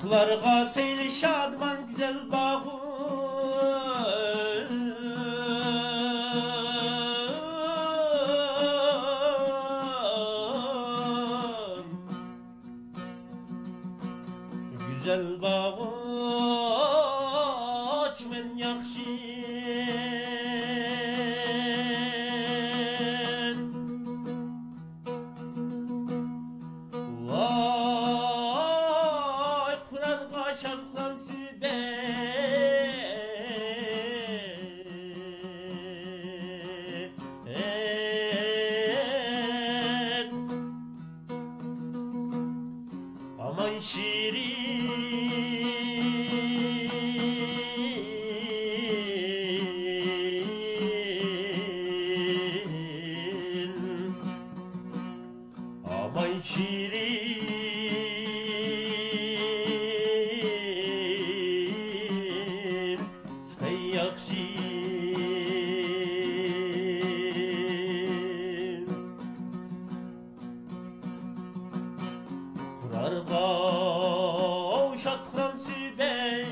Kılarga seyli şadman güzel bağım, güzel bağım çmen yakşı. Aman şirin, aman şirin, sen yakşin. Kurarga uşatram sübey,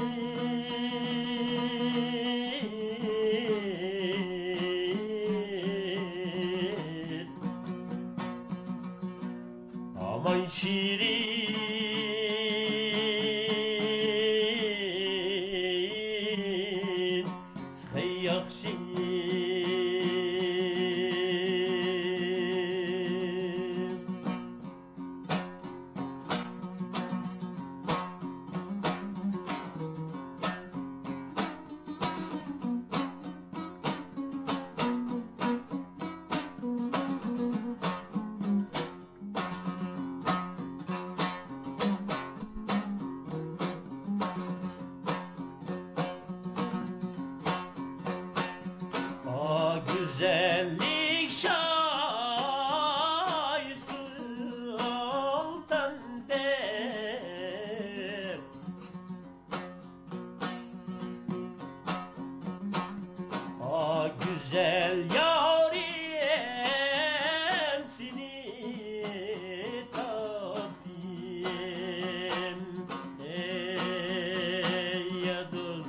aman şirin, sen yakşin. Güzellik şair sultan der, güzel yarim seni tapayım, ey ya dost.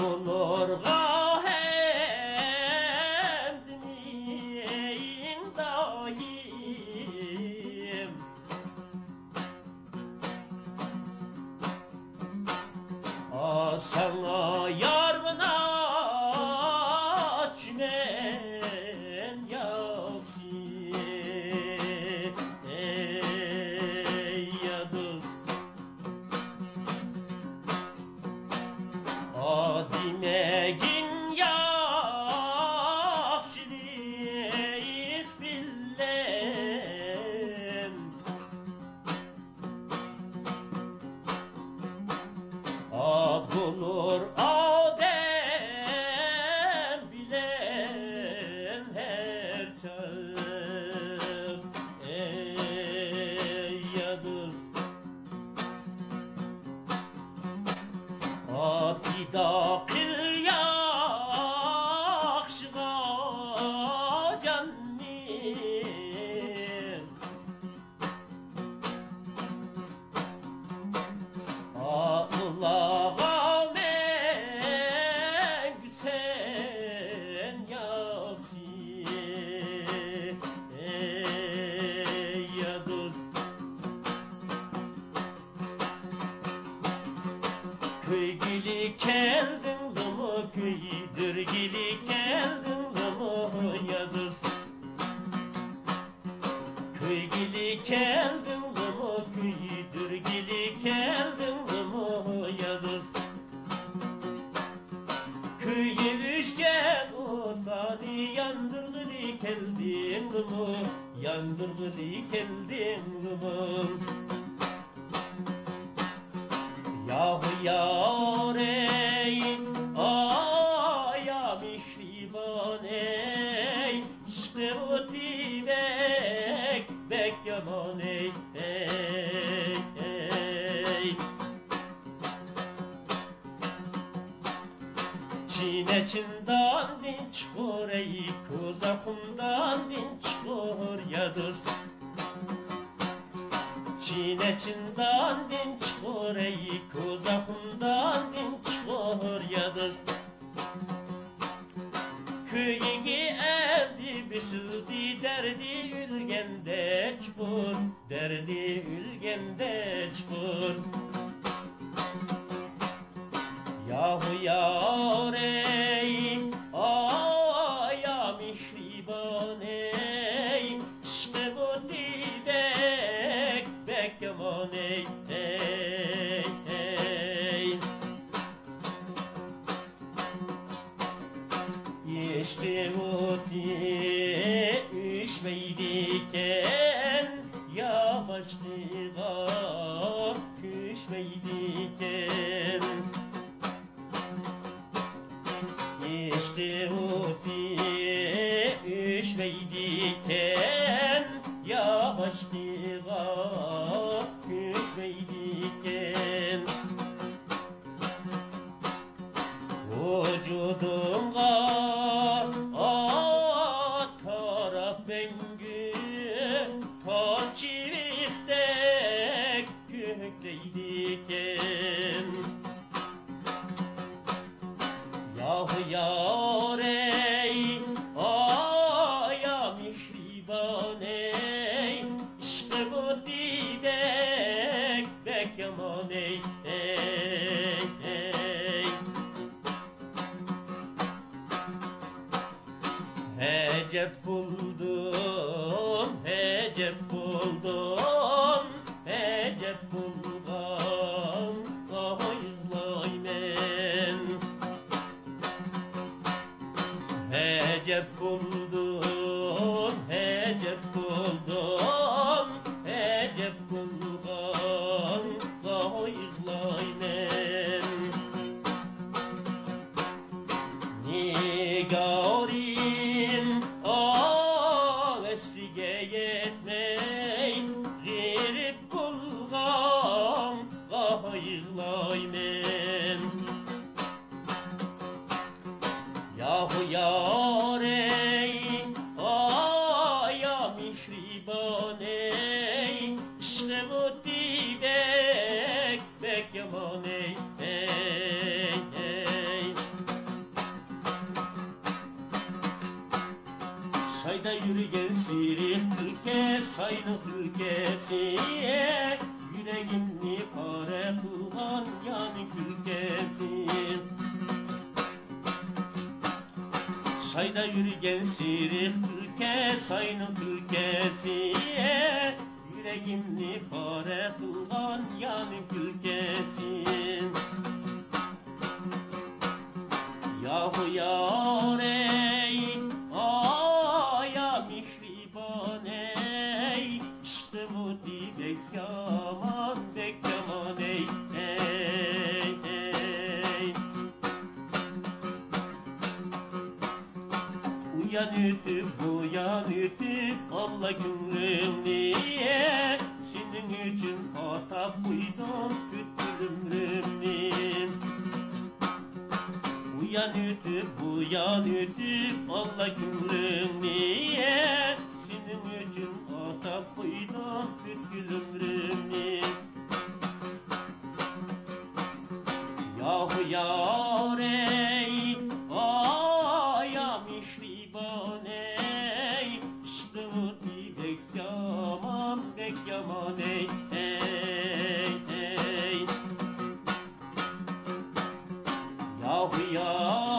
Bulurga hem dinleyin daim, sana yarmına çimen yakşı, ey ya dost. Dinegin yakşilik billem, bulur adem bilen her çağ, ey ya dost. Atidakil yakşıga cannim, Allah'a men güsen yakşı, ey ya dost. Köygili keldin zımı köyüdür, gili keldin zımı ya dost. Köygili keldin zımı köyüdür, gili keldin zımı ya dost. keldin kımı, yandırgılı keldin kımı. Yahu yar ey, aya mihriban ey, işte o dibek, bek yaman ey, ey, ey. Çine çindan din çıkor ey, kuzakımdan din çıkor yadız. Çine çindan din çıkor ey, kuzakımdan din çıkor yadız. Köyünü evdi bisildi, derdi ülgende çıkor, derdi ülgende çıkor. Yahu yar ey, aya mihriban ey, işte bu dibek, bek yaman ey, ey, ey. İşte bu dibek üşmeydiken, yavaşlığa küsmeydiken. İşte o diye üşmeydiken, yavaşlığa küsmeydiken. Vücudumda taraf bengü, ton çivikte kökleydiken. Yahu yar ey, aya mihriban ey, işte bu dibek, bek yaman ey, ey, ey. Hecep buldum, hecep buldum, hecep buldum, vay men. Hecep buldum, hecep buldum, hecep buldum, vay men. Nigarim eslige yetmey, girip bulgam, vay men. Yahu yar ey, aya mihriban ey, işte bu dibek, bek yaman ey, ey, ey. Sayda yürüyen sirik Türkiye, saylı Türkiye'si, yüreğimni pare kılan yani Türkiye'si. Sayda yürüyen sirik Türkiye, saylı Türkiye'si, yüreğimni pare kılan yani Türkiye'si. Yahu yar ey, aya mihriban ey, işte bu dibek yaman, bek yaman ey, ey, ey. Uyan ütüp, Allah gümrüm niye, senin için atak koydum, küttürümrüm. Uyan ütüp, Allah gümrüm niye, senin için atak koydum, küttürümrüm. Yahu yar ey, aya mihriban ey, işte o dibek yaman, bek yaman ey, ey, ey. Yahu yar